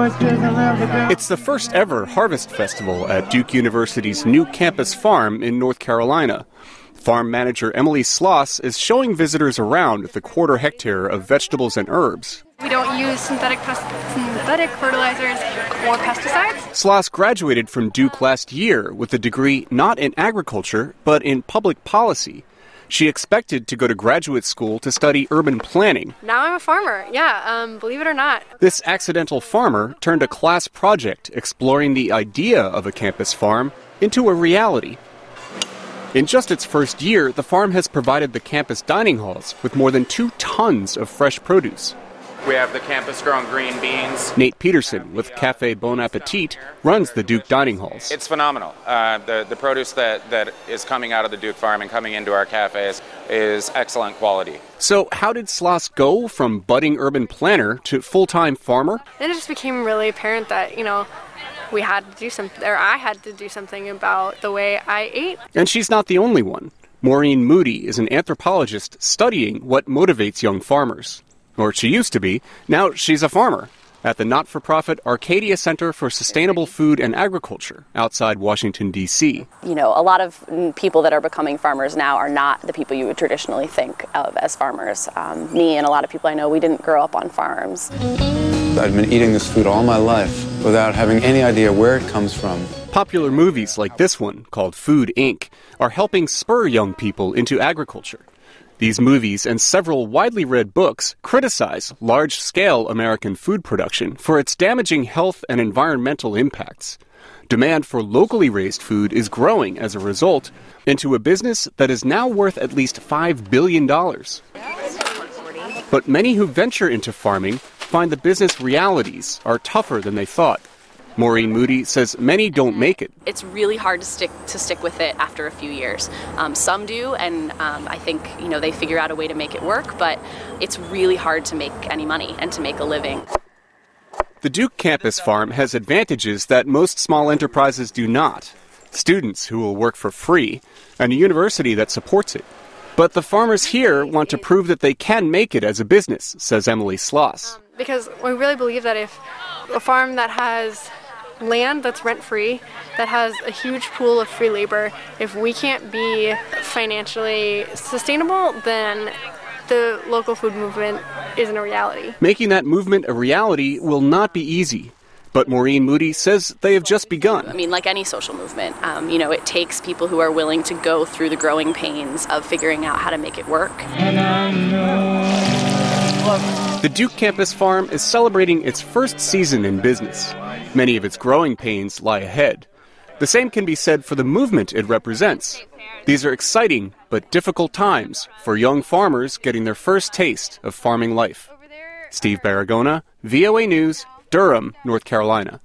It's the first ever Harvest Festival at Duke University's new campus farm in North Carolina. Farm manager Emily Sloss is showing visitors around the quarter-hectare of vegetables and herbs. We don't use synthetic fertilizers or pesticides. Sloss graduated from Duke last year with a degree not in agriculture, but in public policy. She expected to go to graduate school to study urban planning. Now I'm a farmer, believe it or not. This accidental farmer turned a class project exploring the idea of a campus farm into a reality. In just its first year, the farm has provided the campus dining halls with more than 2 tons of fresh produce. We have the campus-grown green beans. Nate Peterson with Café Bon Appetit runs the Duke dining halls. It's phenomenal. The produce that is coming out of the Duke farm and coming into our cafes is excellent quality. So how did Sloss go from budding urban planner to full-time farmer? Then it just became really apparent that, we had to do something, or I had to do something about the way I ate. And she's not the only one. Maureen Moody is an anthropologist studying what motivates young farmers. Or she used to be. Now she's a farmer at the not-for-profit Arcadia Center for Sustainable Food and Agriculture outside Washington, D.C. A lot of people that are becoming farmers now are not the people you would traditionally think of as farmers. Me and a lot of people I know, we didn't grow up on farms. I've been eating this food all my life without having any idea where it comes from. Popular movies like this one, called Food, Inc., are helping spur young people into agriculture. These movies and several widely read books criticize large-scale American food production for its damaging health and environmental impacts. Demand for locally raised food is growing as a result into a business that is now worth at least $5 billion. But many who venture into farming find the business realities are tougher than they thought. Maureen Moody says many don't make it. It's really hard to stick with it after a few years. Some do, and I think they figure out a way to make it work, but it's really hard to make any money and to make a living. The Duke campus farm has advantages that most small enterprises do not. Students who will work for free, and a university that supports it. But the farmers here want to prove that they can make it as a business, says Emily Sloss. Because we really believe that if a farm that has land that's rent-free, that has a huge pool of free labor, if we can't be financially sustainable, then the local food movement isn't a reality. Making that movement a reality will not be easy. But Maureen Moody says they have just begun. Like any social movement, it takes people who are willing to go through the growing pains of figuring out how to make it work. The Duke campus farm is celebrating its first season in business. Many of its growing pains lie ahead. The same can be said for the movement it represents. These are exciting but difficult times for young farmers getting their first taste of farming life. Steve Baragona, VOA News, Durham, North Carolina.